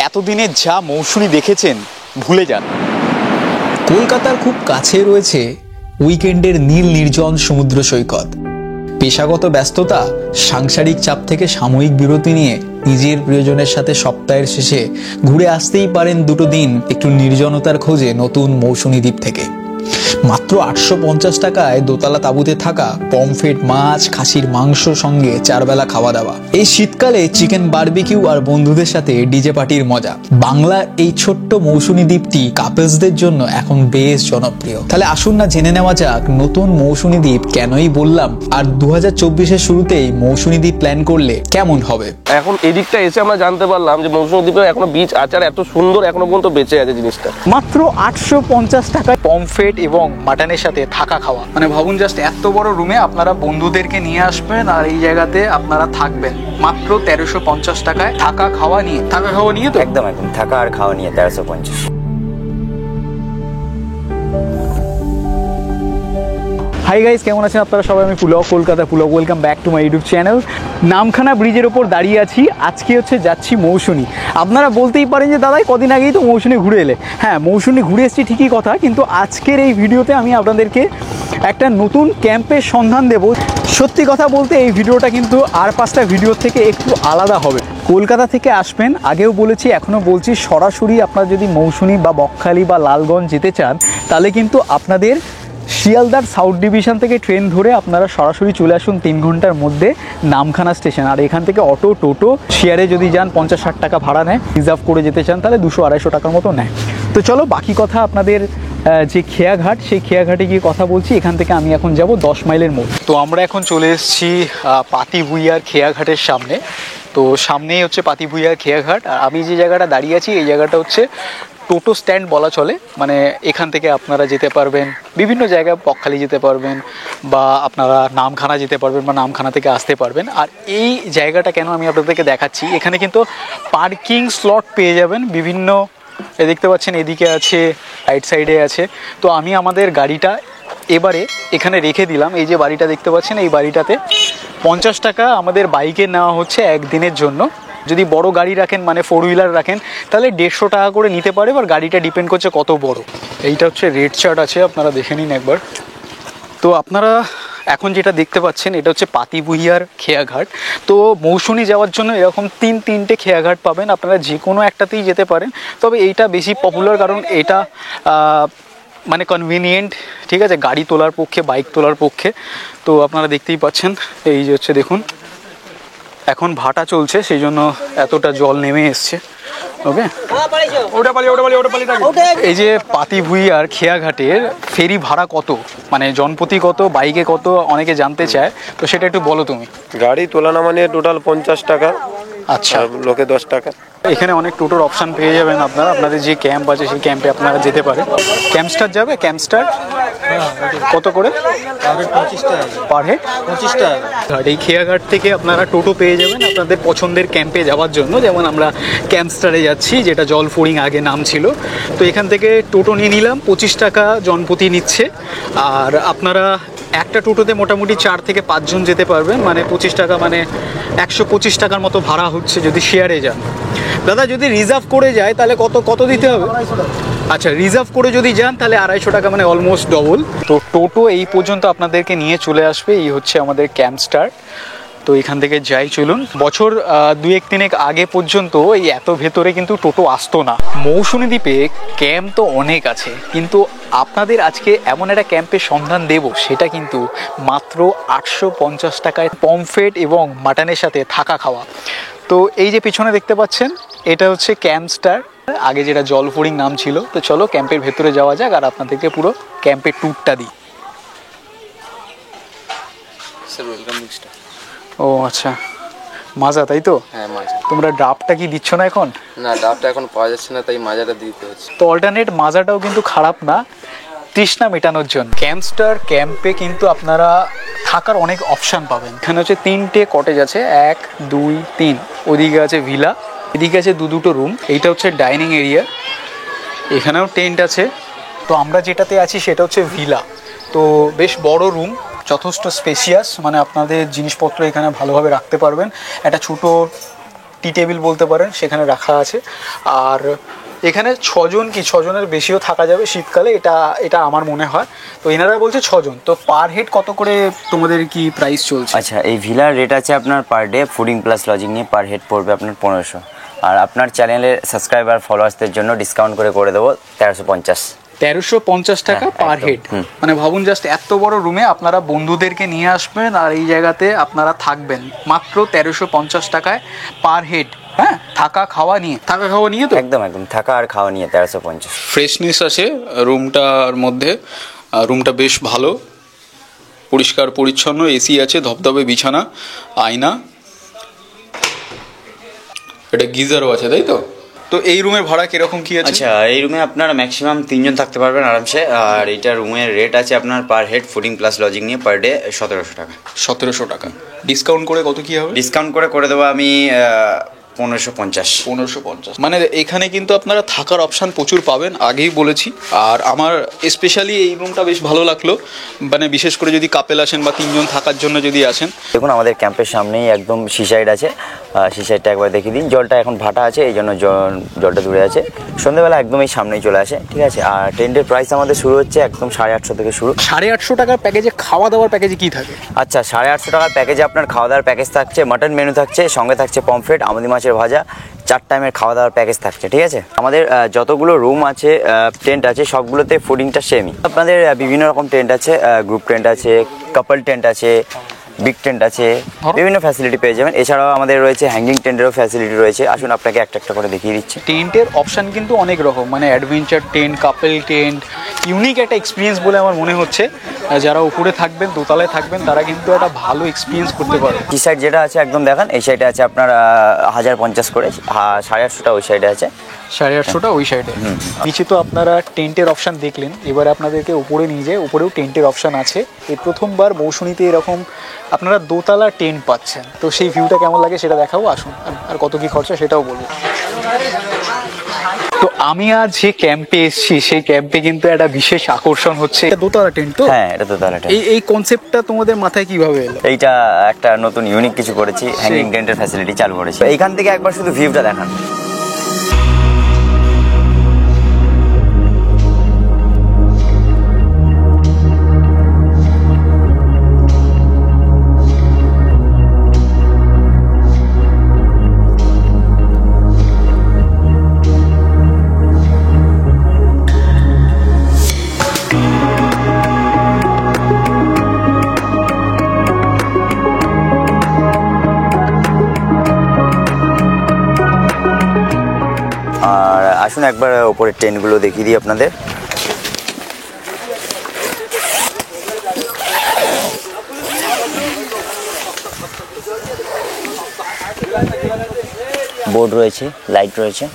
এতদিনে যা মৌসুমী দেখেছেন ভুলে যান। কলকাতার খুব কাছে রয়েছে উইকেন্ডের নীল নির্জন সমুদ্র সৈকত। পেশাগত ব্যস্ততা, সাংসারিক চাপ থেকে সাময়িক বিরতি নিয়ে নিজের প্রিয়জনের সাথে সপ্তাহের শেষে ঘুরে আসতেই পারেন দুটো দিন একটু নির্জনতার খোঁজে নতুন মৌসুমী দ্বীপ থেকে। মাত্র 850 টাকায় দোতলা তাঁবুতে থাকা, পমফ্রেট, মাছ, খাসির মাংস সঙ্গে 4 বেলা খাওয়া দাওয়া। এই শীতকালে চিকেন বারবিকিউ আর বন্ধুদের সাথে ডিজে পার্টির মজা। বাংলার এই ছোট্ট মৌসুমী দ্বীপটি কাপলসদের জন্য এখন বেশ জনপ্রিয়। তাহলে আসুন না জেনে নেওয়া যাক নতুন মৌসুমী দ্বীপ কেনই বললাম, আর 2024-এর শুরুতেই মৌসুমী দ্বীপ প্ল্যান করলে কেমন হবে। এখন এদিকটা এসে আমরা জানতে পারলাম যে মৌসুমী দ্বীপে এখনো বিচ আছে, আর এত সুন্দর এখনো পর্যন্ত বেঁচে আছে জিনিসটা। মাত্র 850 টাকায় পমফ্রেট এবং মাটনের সাথে থাকা খাওয়া। মানে ভাবুন, জাস্ট এত বড় রুমে আপনারা বন্ধুদেরকে নিয়ে আসবেন আর এই জায়গাতে আপনারা থাকবেন মাত্র 1350 টাকায় থাকা খাওয়া নিয়ে। থাকা খাওয়া নিয়ে তো একদম একদম থাকা আর খাওয়া নিয়ে 1350। হাই গাইস, কেমন আছেন আপনারা সবাই? আমি Pulak, Kolkata Pulak. Welcome back to my YouTube channel. Namkhana ব্রিজের ওপর দাঁড়িয়ে আছি। আজকে যাচ্ছি মৌসুমী। আপনারা বলতেই পারেন যে দাদাই কদিন আগেই তো মৌসুমী ঘুরে এলে। হ্যাঁ, মৌসুমী ঘুরে এসেছি ঠিকই কথা, কিন্তু আজকের এই ভিডিওতে আমি আপনাদেরকে একটা নতুন ক্যাম্পের সন্ধান দেব। সত্যি কথা বলতে এই ভিডিওটা কিন্তু আর 5টা ভিডিওর থেকে একটু আলাদা হবে। কলকাতা থেকে আসবেন, আগেও বলেছি এখনও বলছি, সরাসরি আপনারা যদি মৌসুমী বা বকখালি বা লালগঞ্জ যেতে চান তাহলে কিন্তু আপনাদের শিয়ালদার সাউথ ডিভিশন থেকে ট্রেন ধরে আপনারা সরাসরি চলে আসুন 3 ঘন্টার মধ্যে নামখানা স্টেশন। আর এখান থেকে অটো, টোটো, শেয়ারে যদি যান 50-60 টাকা ভাড়া নেয়। রিজার্ভ করে যেতে চান তাহলে 200-250 টাকার মতো নেয়। তো চলো বাকি কথা আপনাদের যে খেয়াঘাট, সেই খেয়াঘাটে গিয়ে কথা বলছি। এখান থেকে আমি এখন যাব 10 মাইলের মোড়। তো আমরা এখন চলে এসেছি পাতিভুইয়ার খেয়াঘাটের সামনে। তো সামনেই হচ্ছে পাতিভুইয়ার খেয়াঘাট। আর আমি যে জায়গাটা দাঁড়িয়ে আছি এই জায়গাটা হচ্ছে টোটো স্ট্যান্ড বলা চলে। মানে এখান থেকে আপনারা যেতে পারবেন বিভিন্ন জায়গায়, বকখালি যেতে পারবেন বা আপনারা নামখানা যেতে পারবেন বা নামখানা থেকে আসতে পারবেন। আর এই জায়গাটা কেন আমি আপনাদেরকে দেখাচ্ছি, এখানে কিন্তু পার্কিং স্লট পেয়ে যাবেন বিভিন্ন। দেখতে পাচ্ছেন এদিকে আছে, রাইট সাইডে আছে। তো আমি আমাদের গাড়িটা এবারে এখানে রেখে দিলাম। এই যে বাড়িটা দেখতে পাচ্ছেন, এই বাড়িটাতে 50 টাকা আমাদের বাইকে নেওয়া হচ্ছে একদিনের জন্য। যদি বড় গাড়ি রাখেন, মানে 4 হুইলার রাখেন, তাহলে 150 টাকা করে নিতে পারে। এবার গাড়িটা ডিপেন্ড করছে কত বড়। এইটা হচ্ছে রেড চার্ট আছে, আপনারা দেখে নিন একবার। তো আপনারা এখন যেটা দেখতে পাচ্ছেন এটা হচ্ছে পাতিভুইয়ার খেয়াঘাট। তো মৌসুমী যাওয়ার জন্য এরকম 3-3টে খেয়াঘাট পাবেন, আপনারা যে কোনো একটাতেই যেতে পারেন। তবে এইটা বেশি পপুলার কারণ এটা মানে কনভিনিয়েন্ট, ঠিক আছে, গাড়ি তোলার পক্ষে, বাইক তোলার পক্ষে। তো আপনারা দেখতেই পাচ্ছেন, এই যে হচ্ছে দেখুন এখন ভাটা চলছে, সেই জন্য এতটা জল নেমে এসছে। ওকে, এই যে পাতিভুইয়ার খেয়াঘাটের ফেরি ভাড়া কত, মানে জনপ্রতি কত, বাইকে কত, অনেকে জানতে চায়। তো সেটা একটু বলো তুমি। গাড়ি তোলা নামা নিয়ে টোটাল 50 টাকা। আচ্ছা, লোকে 10 টাকা। এখানে অনেক টোটোর অপশান পেয়ে যাবেন আপনারা। আপনাদের যে ক্যাম্প আছে সেই ক্যাম্পে আপনারা যেতে পারেন। ক্যাম্পস্টার যাবে, ক্যাম্পস্টার কত করে? পার হেড 25 টাকা। এই খেয়াঘাট থেকে আপনারা টোটো পেয়ে যাবেন আপনাদের পছন্দের ক্যাম্পে যাওয়ার জন্য। যেমন আমরা ক্যাম্পস্টারে যাচ্ছি, যেটা জলফড়িং আগে নাম ছিল। তো এখান থেকে টোটো নিয়ে নিলাম, 25 টাকা জনপ্রতি নিচ্ছে। আর আপনারা একটা টোটোতে মোটামুটি 4 থেকে 5 জন যেতে পারবেন। মানে 25 টাকা, মানে 125 টাকার মতো ভাড়া হচ্ছে যদি শেয়ারে যান। দাদা যদি রিজার্ভ করে যায় তাহলে কত দিতে হবে? আচ্ছা, রিজার্ভ করে যদি যান তাহলে 250 টাকা, মানে অলমোস্ট ডবল। তো টোটো এই পর্যন্ত আপনাদেরকে নিয়ে চলে আসবে। এই হচ্ছে আমাদের ক্যাম্পস্টার। তো এখান থেকে যাই, চলুন। বছর 2-3 আগে পর্যন্ত এই এত ভেতরে কিন্তু টোটো আসতো না। মৌসুমী দ্বীপে ক্যাম্প তো অনেক আছে, কিন্তু আপনাদের আজকে এমন একটা ক্যাম্পের সন্ধান দেব, সেটা কিন্তু মাত্র 850 টাকায় পমফ্রেট এবং মাটনের সাথে থাকা খাওয়া। তো এই যে পিছনে দেখতে পাচ্ছেন এটা হচ্ছে ক্যাম্পস্টার, আগে যেটা জলফড়িং নাম ছিল। তো চলো ক্যাম্পের ভেতরে যাওয়া যাক আর আপনাদেরকে পুরো ক্যাম্পের ট্যুরটা দিই। ও আচ্ছা, মাজা, তাই তো? হ্যাঁ, মাজা। তোমরা ড্রাফটটা কি দিচ্ছ না এখন? না, ড্রাফটটা এখন পাওয়া যাচ্ছে না, তাই মাজাটা দিতে হচ্ছে। তো অল্টারনেট মাজাটাও কিন্তু খারাপ না, তৃষ্ণা মেটানোর জন্য। ক্যাম্পস্টার ক্যাম্পে কিন্তু আপনারা থাকার অনেক অপশান পাবেন। এখানে হচ্ছে 3টে কটেজ আছে, 1, 2, 3। ওদিকে আছে ভিলা, এদিকে আছে 2-2টো রুম। এইটা হচ্ছে ডাইনিং এরিয়া, এখানেও টেন্ট আছে। তো আমরা যেটাতে আছি সেটা হচ্ছে ভিলা। তো বেশ বড় রুম, যথেষ্ট স্পেসিয়াস, মানে আপনাদের জিনিসপত্র এখানে ভালোভাবে রাখতে পারবেন। একটা ছোটো টি টেবিল বলতে পারেন, সেখানে রাখা আছে। আর এখানে 6 জন কি 6 জনের বেশিও থাকা যাবে শীতকালে, এটা আমার মনে হয়। তো এনারা বলছে 6 জন। তো পার হেড কত করে তোমাদের কি প্রাইস চলছে? আচ্ছা, এই ভিলার রেট আছে আপনার per day fooding plus lodging নিয়ে পার হেড পড়বে আপনার 1500। আর আপনার চ্যানেলের সাবস্ক্রাইবার ফলোয়ার্সদের জন্য ডিসকাউন্ট করে দেবো 1350। 1350 টাকা পার হেড। মানে ভাবুন, জাস্ট এত বড় রুমে আপনারা বন্ধুদেরকে নিয়ে আসবেন আর এই জায়গাতে আপনারা থাকবেন মাত্র 1350 টাকায় পার হেড। হ্যাঁ, থাকা খাওয়া নিয়ে তো একদম থাকা আর খাওয়া নিয়ে 1350। ফ্রেশনেস আছে রুমটার মধ্যে। রুমটা বেশ ভালো, পরিষ্কার পরিচ্ছন্ন, এসি আছে, ধবধবে বিছানা, আয়না, এটা গিজারও আছে, তাই তো? তো এই রুমের ভাড়া কিরকম কি আছে? আচ্ছা, এই রুমে আপনার ম্যাক্সিমাম 3 জন থাকতে পারবেন আরামসে। আর এইটা রুমের রেট আছে আপনার per head fooding plus lodging নিয়ে পার ডে 1700 টাকা। 1700 টাকা। ডিসকাউন্ট করে কত কি হবে? ডিসকাউন্ট করে দেবো আমি 1550। 1550। মানে এখানে কিন্তু আপনারা থাকার অপশান প্রচুর পাবেন, আগেই বলেছি। আর আমার স্পেশালি এই রুমটা বেশ ভালো লাগলো, মানে বিশেষ করে যদি কাপেল আসেন বা 3 জন থাকার জন্য যদি আসেন। দেখুন, আমাদের ক্যাম্পের সামনেই একদম সিসাইড আছে। সিসাইডটা একবার দেখিয়ে দিন। জলটা এখন ভাটা আছে, এই জন্য জলটা দূরে আছে। সন্ধ্যেবেলা একদম এই সামনেই চলে আসে, ঠিক আছে। আর টেন্টের প্রাইস আমাদের শুরু হচ্ছে একদম 850 থেকে শুরু। 850 টাকার প্যাকেজে খাওয়া দাওয়ার প্যাকেজে কি থাকে? আচ্ছা, 850 টাকার প্যাকেজে আপনার খাওয়া দাওয়ার প্যাকেজ থাকছে, মাটন মেনু থাকছে, সঙ্গে থাকছে পমফ্রেট, আমুদি মাছের ভাজা, 4 টাইমের খাওয়া দাওয়ার প্যাকেজ থাকছে, ঠিক আছে। আমাদের যতগুলো রুম আছে, টেন্ট আছে, সবগুলোতে ফুডিংটা সেমই। আপনাদের বিভিন্ন রকম টেন্ট আছে, গ্রুপ টেন্ট আছে, কাপল টেন্ট আছে, বিগ টেন্ট আছে, বিভিন্ন ফ্যাসিলিটি পেয়ে যাবেন। এছাড়াও আমাদের রয়েছে হ্যাঙ্গিং টেন্টেরও ফ্যাসিলিটি রয়েছে। আসুন আপনাকে একটা করে দেখিয়ে দিচ্ছি। টেন্টের অপশান কিন্তু অনেক রকম, মানে অ্যাডভেঞ্চার টেন্ট, কাপল টেন্ট, ইউনিক একটা এক্সপিরিয়েন্স বলে আমার মনে হচ্ছে। যারা উপরে থাকবেন, দোতলায় থাকবেন, তারা কিন্তু একটা ভালো এক্সপিরিয়েন্স করতে পারে। এই সাইড যেটা আছে একদম দেখান, এই সাইডে আছে আপনার 1050 করে, 850টা ওই সাইডে আছে, 850টা ওই সাইডে। নিচে তো আপনারা টেন্টের অপশান দেখলেন, এবারে আপনাদেরকে উপরে নিয়ে যায়। উপরেও টেন্টের অপশান আছে। এই প্রথমবার মৌসুমীতে এরকম আপনারা দোতলা টেন্ট পাচ্ছেন। তো সেই ভিউটা কেমন লাগে সেটা দেখাবো, আসুন। আর কত কি খরচা সেটাও বলবো। তো আমি আজ যে ক্যাম্পে এসেছি, সেই ক্যাম্পে কিন্তু একটা বিশেষ আকর্ষণ হচ্ছে দোতলা টেন্ট। তো হ্যাঁ, এটা দোতলা টেন্ট। এই কনসেপ্টটা তোমাদের মাথায় কিভাবে এলো? এইটা একটা নতুন ইউনিক কিছু করেছি, হ্যাঙ্গিং টেন্টের ফ্যাসিলিটি চালু করেছি। এইখান থেকে একবার শুধু ভিউটা দেখান। আসুন একবার ওপরের টেন্টগুলো দেখিয়ে দিই আপনাদের। বোর্ড রয়েছে, লাইট রয়েছে।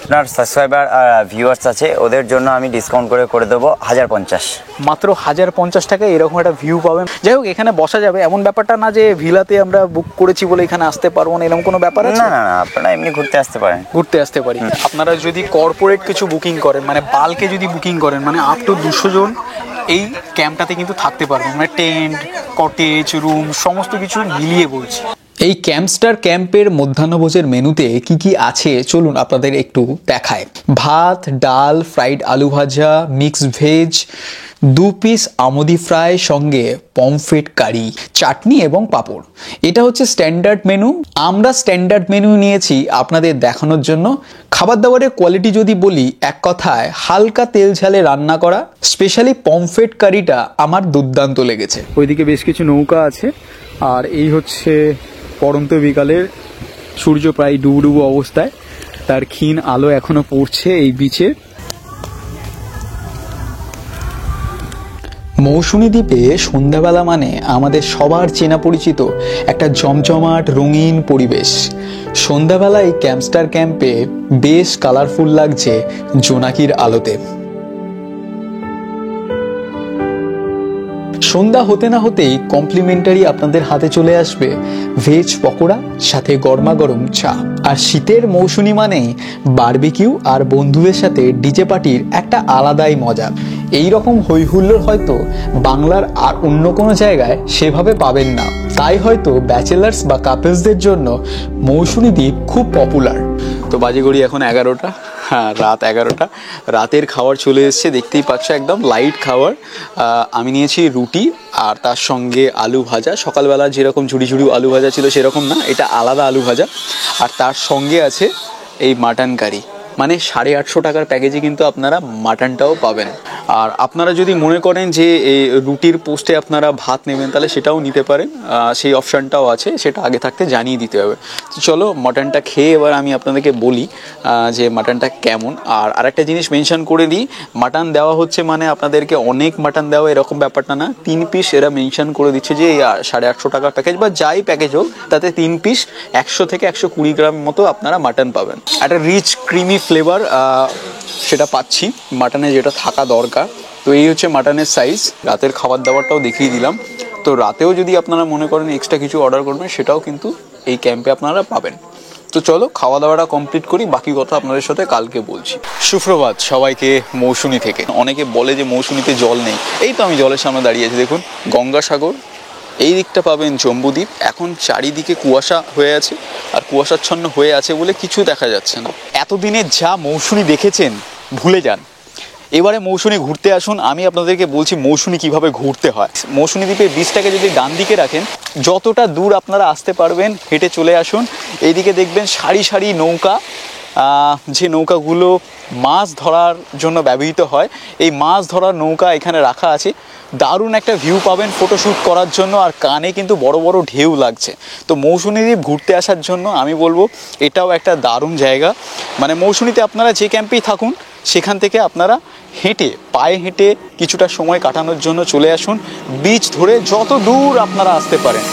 আপনার সাবস্ক্রাইবার আর ভিউয়ার্স আছে, ওদের জন্য আমি ডিসকাউন্ট করে দেবো 1050। মাত্র 1050 টাকায় এরকম একটা ভিউ পাবেন। যাই হোক, এখানে বসা যাবে, এমন ব্যাপারটা না যে ভিলাতে আমরা বুক করেছি বলে এখানে আসতে পারবো না, এরকম কোনো ব্যাপার আছে? না, আপনারা এমনি ঘুরতে আসতে পারি। আপনারা যদি কর্পোরেট কিছু বুকিং করেন, মানে বাল্কে যদি বুকিং করেন, মানে আপ টু 200 জন এই ক্যাম্পটাতে কিন্তু থাকতে পারবেন। মানে টেন্ট, কটেজ, রুম সমস্ত কিছু মিলিয়ে বলছি। এই ক্যাম্পস্টার ক্যাম্পের মধ্যাহ্নভোজের মেনুতে কি কি আছে চলুন আপনাদের একটু দেখায়। ভাত, ডাল, ফ্রাইড আলু ভাজা, মিক্সড ভেজ, 2 পিস আমুদি ফ্রাই, সঙ্গে পমফ্রেট কারি, চাটনি এবং পাঁপড়। এটা হচ্ছে স্ট্যান্ডার্ড মেনু। আমরা স্ট্যান্ডার্ড মেনু নিয়েছি আপনাদের দেখানোর জন্য। খাবার দাবারের কোয়ালিটি যদি বলি, এক কথায় হালকা তেল ঝালে রান্না করা। স্পেশালি পমফ্রেট কারিটা আমার দুর্দান্ত লেগেছে। ওইদিকে বেশ কিছু নৌকা আছে। আর এই হচ্ছে পড়ন্ত বিকালের সূর্য প্রায় ডুবো অবস্থায়, তার ক্ষীণ আলো এখনো পড়ছে এই বিচে। মৌসুমী দ্বীপে সন্ধ্যাবেলা মানে আমাদের সবার চেনা পরিচিত একটা জমজমাট রঙিন পরিবেশ। সন্ধ্যাবেলা এই ক্যাম্পস্টার ক্যাম্পে বেশ কালারফুল লাগছে জোনাকির আলোতে। সন্ধ্যা হতে না হতেই কমপ্লিমেন্টারি আপনাদের হাতে চলে আসবে ভেজ পকোড়া, সাথে গরমা গরম চা। আর শীতের মৌসুমী মানেই বারবিকিউ আর বন্ধুদের সাথে ডিজে পার্টির একটা আলাদাই মজা। এই রকম হইহুল্লোড় হয়তো বাংলার আর অন্য কোনো জায়গায় সেভাবে পাবেন না, তাই হয়তো ব্যাচেলার্স বা কাপলসদের জন্য মৌসুমী দ্বীপ খুব পপুলার। তো বাজে ঘড়ি এখন 11টা, হ্যাঁ রাত 11টা। রাতের খাবার চলে এসছে, দেখতেই পাচ্ছ একদম লাইট খাবার। আমি নিয়েছি রুটি আর তার সঙ্গে আলু ভাজা। সকালবেলা যেরকম ঝুড়ি ঝুড়ি আলু ভাজা ছিল সেরকম না, এটা আলাদা আলু ভাজা। আর তার সঙ্গে আছে এই মাটন কারি, মানে 850 টাকার প্যাকেজে কিন্তু আপনারা মাটনটাও পাবেন। আর আপনারা যদি মনে করেন যে এই রুটির পোস্টে আপনারা ভাত নেবেন তাহলে সেটাও নিতে পারেন, সেই অপশানটাও আছে, সেটা আগে থাকতে জানিয়ে দিতে হবে। তো চলো মাটনটা খেয়ে এবার আমি আপনাদেরকে বলি যে মাটনটা কেমন। আর আরেকটা জিনিস মেনশন করে দিই, মাটন দেওয়া হচ্ছে মানে আপনাদেরকে অনেক মাটন দেওয়া এরকম ব্যাপারটা না, 3 পিস এরা মেনশন করে দিচ্ছে যে এই 850 টাকার প্যাকেজ বা যাই প্যাকেজ হোক তাতে 3 পিস 100 থেকে 120 গ্রাম মতো আপনারা মাটন পাবেন। একটা রিচ ক্রিমি ফ্লেভার সেটা পাচ্ছি মাটনে, যেটা থাকা দরকার। তো এই হচ্ছে মাটনের সাইজ। রাতের খাবার দাবারটাও দেখিয়ে দিলাম। তো রাতেও যদি আপনারা মনে করেন এক্সট্রা কিছু অর্ডার করবেন সেটাও কিন্তু এই ক্যাম্পে আপনারা পাবেন। তো চলো খাওয়া দাওয়াটা কমপ্লিট করি, বাকি কথা আপনাদের সাথে কালকে বলছি। সুপ্রভাত সবাইকে মৌসুমী থেকে। অনেকে বলে যে মৌসুমীতে জল নেই, এই তো আমি জলের সামনে দাঁড়িয়ে আছি, দেখুন গঙ্গাসাগর। এই দিকটা পাবেন জম্বুদ্বীপ। এখন চারিদিকে কুয়াশা হয়ে আছে আর কুয়াশাচ্ছন্ন হয়ে আছে বলে কিছু দেখা যাচ্ছে না। এতদিনে যা মৌসুমী দেখেছেন ভুলে যান, এবারে মৌসুমী ঘুরতে আসুন। আমি আপনাদেরকে বলছি মৌসুমী কিভাবে ঘুরতে হয়। মৌসুমী দ্বীপের বীজটাকে যদি ডান দিকে রাখেন, যতটা দূর আপনারা আসতে পারবেন হেঁটে চলে আসুন। এইদিকে দেখবেন সারি সারি নৌকা, যে নৌকাগুলো মাছ ধরার জন্য ব্যবহৃত হয়, এই মাছ ধরার নৌকা এখানে রাখা আছে। দারুণ একটা ভিউ পাবেন ফটোশ্যুট করার জন্য, আর কানে কিন্তু বড় বড় ঢেউ লাগছে। তো মৌসুমী দ্বীপ ঘুরতে আসার জন্য আমি বলবো এটাও একটা দারুণ জায়গা। মানে মৌসুমীতে আপনারা যে ক্যাম্পেই থাকুন সেখান থেকে আপনারা হেঁটে, পায়ে হেঁটে কিছুটা সময় কাটানোর জন্য চলে আসুন, বিচ ধরে যত দূর আপনারা আসতে পারেন।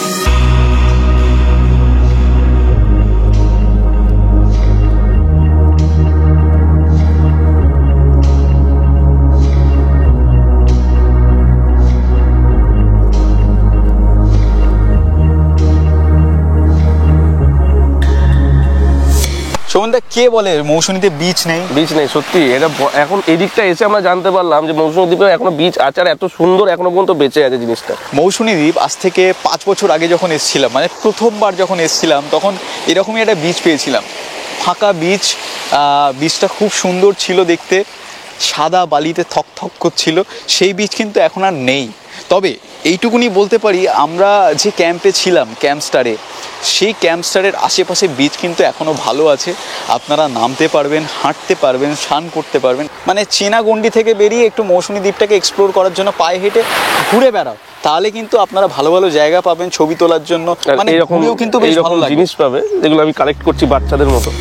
সোমনদা, কে বলে মৌসুমীতে বিচ নেই? বিচ নেই, সত্যি এটা এখন এদিকটা এসে আমরা জানতে পারলাম যে মৌসুমী দ্বীপে এখনো বিচ আছে আর এত সুন্দর এখনো পর্যন্ত বেঁচে আছে জিনিসটা। মৌসুমী দ্বীপ আজ থেকে 5 বছর আগে যখন এসেছিলাম, মানে প্রথমবার যখন এসেছিলাম, তখন এরকমই একটা বিচ পেয়েছিলাম, ফাঁকা বিচ। বিচটা খুব সুন্দর ছিল দেখতে, সাদা বালিতে থকথক করছিল। সেই বিচ কিন্তু এখন আর নেই। তবে এইটুকুনি বলতে পারি, আমরা যে ক্যাম্পে ছিলাম ক্যাম্পস্টারে, সেই ক্যাম্পস্টারের আশেপাশে বিচ কিন্তু এখনও ভালো আছে। আপনারা নামতে পারবেন, হাঁটতে পারবেন, স্নান করতে পারবেন। মানে চেনা গণ্ডি থেকে বেরিয়ে একটু মৌসুমী দ্বীপটাকে এক্সপ্লোর করার জন্য পায়ে হেঁটে ঘুরে বেড়াও, তাহলে কিন্তু আপনারা ভালো ভালো জায়গা পাবেন ছবি তোলার জন্য। মানে ঘুরেও কিন্তু বেশ ভালো লাগে। জিনিস পাবে যেগুলো আমি কালেক্ট করছি বাচ্চাদের মতো।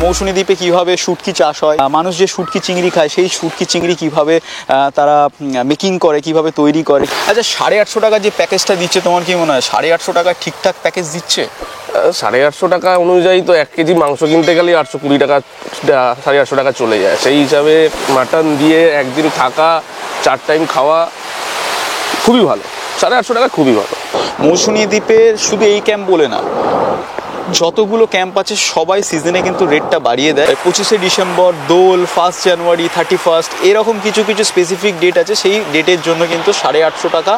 মৌসুমী দ্বীপে কীভাবে শুটকি চাষ হয়, মানুষ যে শুটকি চিংড়ি খায় সেই শুটকি চিংড়ি কীভাবে তারা মেকিং করে, কিভাবে তৈরি করে। আচ্ছা, 850 টাকা যে প্যাকেজটা দিচ্ছে, তোমার কি মনে হয় 850 টাকা ঠিকঠাক প্যাকেজ দিচ্ছে? 850 টাকা অনুযায়ী তো 1 কেজি মাংস কিনতে গেলে 820 টাকা, 850 টাকা চলে যায়। সেই হিসাবে মাটন দিয়ে একদিন থাকা, 4 টাইম খাওয়া খুবই ভালো। 850 টাকা খুবই ভালো। মৌসুমী দ্বীপের শুধু এই ক্যাম্প বলে না, যতগুলো ক্যাম্প আছে সবাই সিজনে কিন্তু রেটটা বাড়িয়ে দেয়। 25শে ডিসেম্বর, দোল, 1 জানুয়ারি, 31 এরকম কিছু কিছু স্পেসিফিক ডেট আছে, সেই ডেটের জন্য কিন্তু 850 টাকা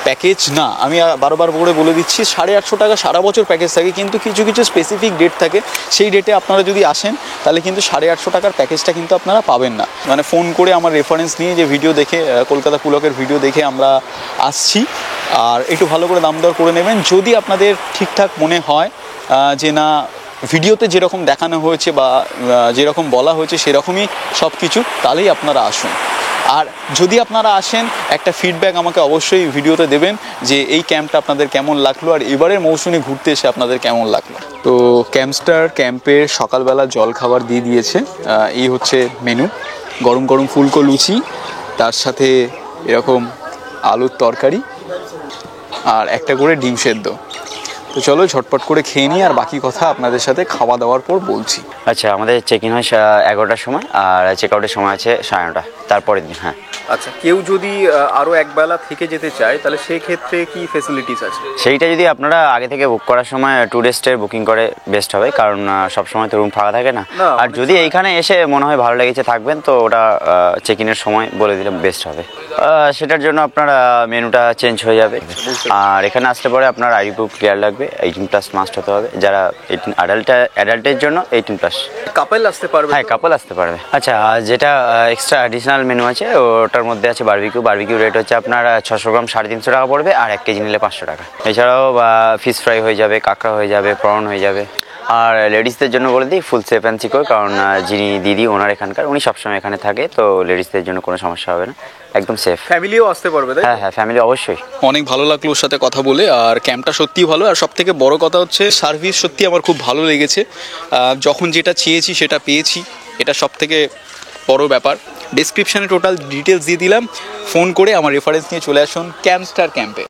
প্যাকেজ না। আমি বারবার করে বলে দিচ্ছি, 850 টাকা সারা বছর প্যাকেজ থাকে, কিন্তু কিছু কিছু স্পেসিফিক ডেট থাকে, সেই ডেটে আপনারা যদি আসেন তাহলে কিন্তু 850 টাকার প্যাকেজটা কিন্তু আপনারা পাবেন না। মানে ফোন করে আমার রেফারেন্স নিয়ে যে ভিডিও দেখে, কলকাতা পুলকের ভিডিও দেখে আমরা আসছি, আর একটু ভালো করে দাম দর করে নেবেন। যদি আপনাদের ঠিকঠাক মনে হয় যে না ভিডিওতে যেরকম দেখানো হয়েছে বা যেরকম বলা হয়েছে সেরকমই সব কিছু, তাহলেই আপনারা আসুন। আর যদি আপনারা আসেন, একটা ফিডব্যাক আমাকে অবশ্যই ভিডিওতে দেবেন যে এই ক্যাম্পটা আপনাদের কেমন লাগলো আর এবারের মৌসুমে ঘুরতে এসে আপনাদের কেমন লাগলো। তো ক্যাম্পস্টার ক্যাম্পের সকালবেলা জল খাবার দিয়ে দিয়েছে। এই হচ্ছে মেনু, গরম গরম ফুলকো লুচি, তার সাথে এরকম আলুর তরকারি আর একটা করে ডিম সেদ্ধ। তো চলো ঝটপট করে খেয়ে নিই, আর বাকি কথা আপনাদের সাথে খাওয়া দাওয়ার পর বলছি। আচ্ছা, আমাদের চেক ইন হয় 11টার সময়, আর চেক আউটের সময় আছে 9:30 তারপরের দিন। হ্যাঁ, আচ্ছা, কেউ যদি আরও একবেলা থেকে যেতে চায় তাহলে সেই ক্ষেত্রে কি ফেসিলিটিস আছে? সেইটা যদি আপনারা আগে থেকে বুক করার সময় 2 ডে স্টের বুকিং করে বেস্ট হবে, কারণ সব সময় তো রুম ফাঁকা থাকে না। আর যদি এইখানে এসে মনে হয় ভালো লেগেছে থাকবেন, তো ওটা চেক ইনের সময় বলে দিলে বেস্ট হবে। সেটার জন্য আপনার মেনুটা চেঞ্জ হয়ে যাবে। আর এখানে আসলে পরে আপনার আইডি প্রুফ ক্লিয়ার লাগবে, 18+ মাস্ট হতে হবে। যারা 18 অ্যাডাল্টের জন্য 18+। কাপল আসতে পারবে? হ্যাঁ, কাপল আসতে পারবে। আচ্ছা, যেটা এক্সট্রা অ্যাডিশনাল মেনু আছে ওটার মধ্যে আছে বারবিকিউ রেট হচ্ছে আপনার 600 গ্রাম 350 টাকা পড়বে, আর 1 কেজি নিলে 500 টাকা। এছাড়াও ফিশ ফ্রাই হয়ে যাবে, কাঁকড়া হয়ে যাবে, প্রন হয়ে যাবে। আর লেডিসদের জন্য বলে দিই ফুল সেফ অ্যান্ড সিকিউর, কারণ যিনি দিদি ওনার এখানকার, উনি সবসময় এখানে থাকে, তো লেডিসদের জন্য কোনো সমস্যা হবে না, একদম সেফ। ফ্যামিলিও আসতে পারবে? হ্যাঁ হ্যাঁ, ফ্যামিলি অবশ্যই। অনেক ভালো লাগলো ওর সাথে কথা বলে, আর ক্যাম্পটা সত্যিই ভালো। আর সব থেকে বড় কথা হচ্ছে সার্ভিস সত্যি আমার খুব ভালো লেগেছে। যখন যেটা চেয়েছি সেটা পেয়েছি, এটা সব থেকে বড় ব্যাপার। ডেসক্রিপশানে টোটাল ডিটেলস দিয়ে দিলাম, ফোন করে আমার রেফারেন্স নিয়ে চলে আসুন ক্যাম্পস্টার ক্যাম্পে।